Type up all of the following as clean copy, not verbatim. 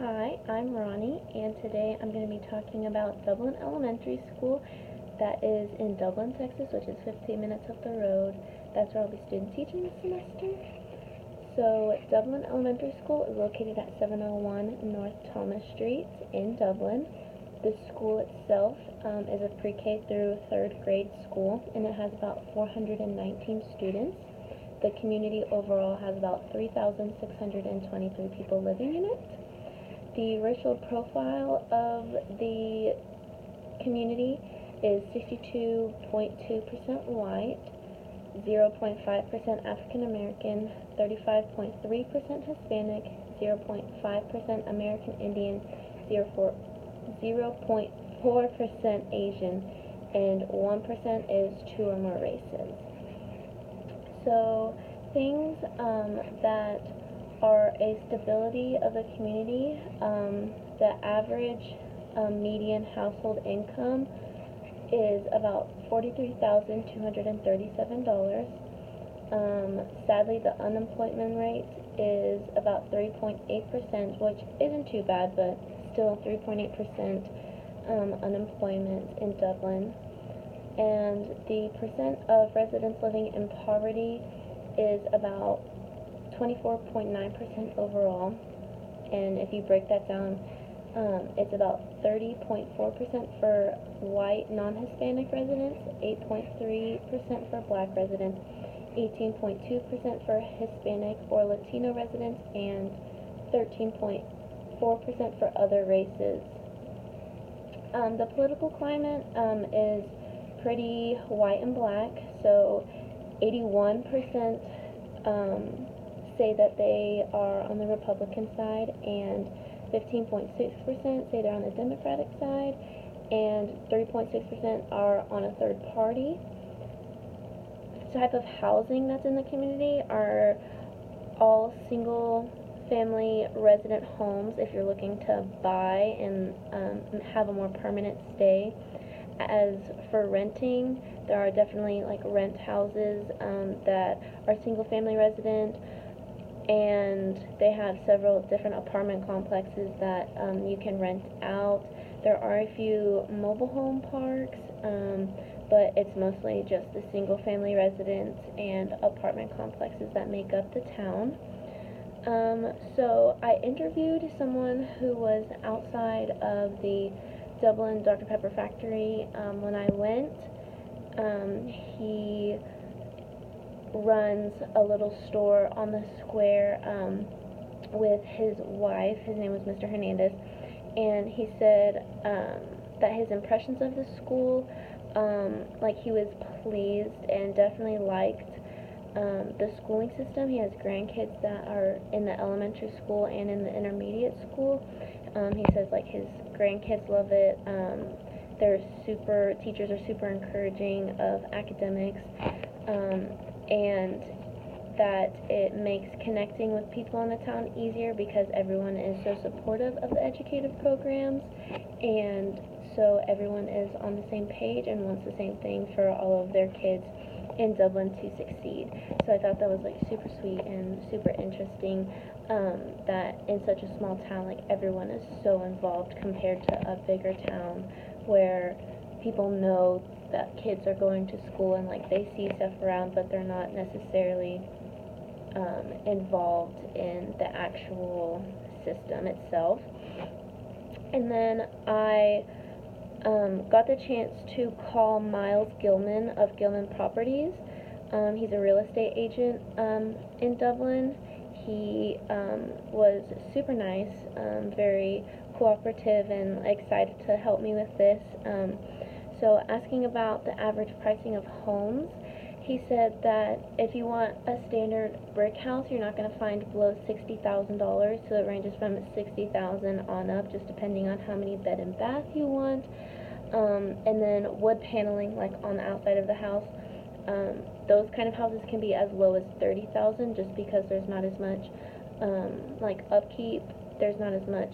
Hi, I'm Ronnie, and today I'm going to be talking about Dublin Elementary School that is in Dublin, Texas, which is 15 minutes up the road. That's where I'll be student teaching this semester. So, Dublin Elementary School is located at 701 North Thomas Street in Dublin. The school itself is a pre-K through 3rd grade school, and it has about 419 students. The community overall has about 3,623 people living in it. The racial profile of the community is 62.2% white, 0.5% African American, 35.3% Hispanic, 0.5% American Indian, 0.4% Asian, and 1% is 2 or more races. So things that are a stability of the community. The average median household income is about $43,237. Sadly, the unemployment rate is about 3.8%, which isn't too bad, but still 3.8% unemployment in Dublin. And the percent of residents living in poverty is about 24.9% overall, and if you break that down, it's about 30.4% for white non-Hispanic residents, 8.3% for black residents, 18.2% for Hispanic or Latino residents, and 13.4% for other races. The political climate is pretty white and black, so 81% say that they are on the Republican side, and 15.6% say they're on the Democratic side, and 3.6% are on a third party. The type of housing that's in the community are all single family resident homes if you're looking to buy and have a more permanent stay. As for renting, there are definitely like rent houses that are single family resident, and they have several different apartment complexes that you can rent out. There are a few mobile home parks, but it's mostly just the single family residents and apartment complexes that make up the town. So I interviewed someone who was outside of the Dublin Dr. Pepper factory when I went. He runs a little store on the square with his wife. His name was Mr. Hernandez, and he said that his impressions of the school, like he was pleased and definitely liked the schooling system. He has grandkids that are in the elementary school and in the intermediate school. He says like his grandkids love it. Teachers are super encouraging of academics, and that it makes connecting with people in the town easier because everyone is so supportive of the educative programs, and so everyone is on the same page and wants the same thing for all of their kids in Dublin to succeed. So I thought that was like super sweet and super interesting, that in such a small town, like everyone is so involved compared to a bigger town where people know that kids are going to school and like they see stuff around, but they're not necessarily involved in the actual system itself. And then I got the chance to call Miles Gilman of Gilman Properties. He's a real estate agent in Dublin. He was super nice, very cooperative and excited to help me with this. So asking about the average pricing of homes, he said that if you want a standard brick house, you're not going to find below $60,000. So it ranges from $60,000 on up, just depending on how many bed and bath you want. And then wood paneling, like on the outside of the house, those kind of houses can be as low as $30,000, just because there's not as much like upkeep. There's not as much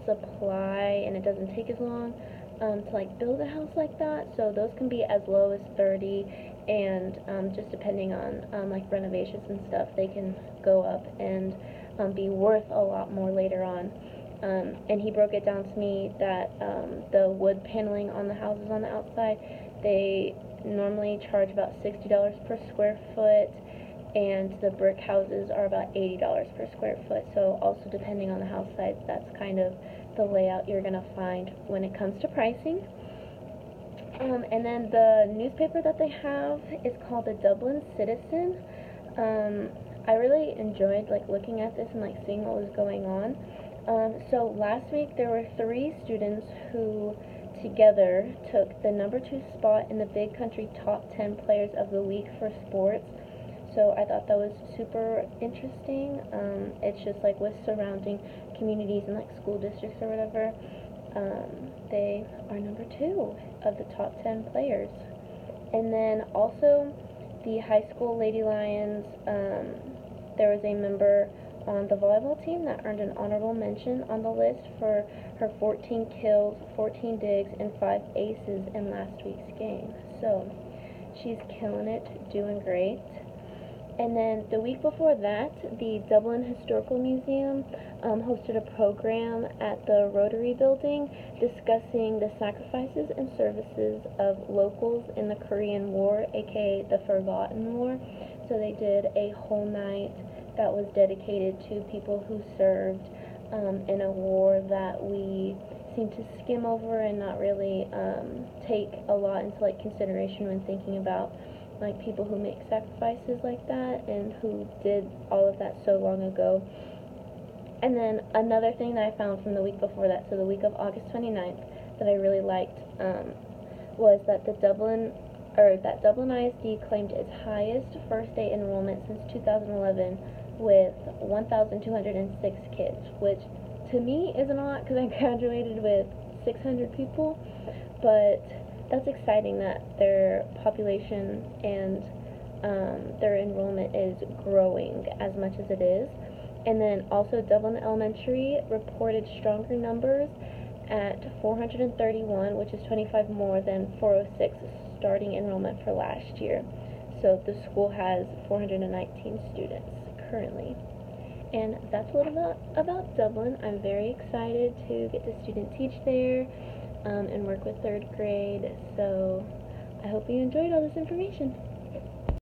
supply, and it doesn't take as long to like build a house like that. So those can be as low as 30, and just depending on like renovations and stuff, they can go up and be worth a lot more later on. and he broke it down to me that the wood paneling on the houses on the outside, they normally charge about $60 per square foot, and the brick houses are about $80 per square foot. So also depending on the house size, that's kind of the layout you're going to find when it comes to pricing. And then the newspaper that they have is called the Dublin Citizen. I really enjoyed looking at this and seeing what was going on. So last week there were 3 students who together took the #2 spot in the Big Country Top 10 Players of the Week for sports. So I thought that was super interesting. It's just with surrounding communities and school districts or whatever, they are #2 of the top 10 players. And then also the high school Lady Lions, there was a member on the volleyball team that earned an honorable mention on the list for her 14 kills, 14 digs, and 5 aces in last week's game. So she's killing it, doing great. And then the week before that, the Dublin Historical Museum hosted a program at the Rotary Building discussing the sacrifices and services of locals in the Korean War, aka the Forgotten War. So they did a whole night that was dedicated to people who served in a war that we seem to skim over and not really take a lot into consideration when thinking about people who make sacrifices like that and who did all of that so long ago. And then another thing that I found from the week before that, so the week of August 29th, that I really liked was that Dublin ISD claimed its highest first day enrollment since 2011 with 1,206 kids, which to me isn't a lot because I graduated with 600 people, but that's exciting that their population and their enrollment is growing as much as it is. And then also Dublin Elementary reported stronger numbers at 431, which is 25 more than 406 starting enrollment for last year. So the school has 419 students currently. And that's a little about Dublin. I'm very excited to get to student teach there and work with 3rd grade. So I hope you enjoyed all this information.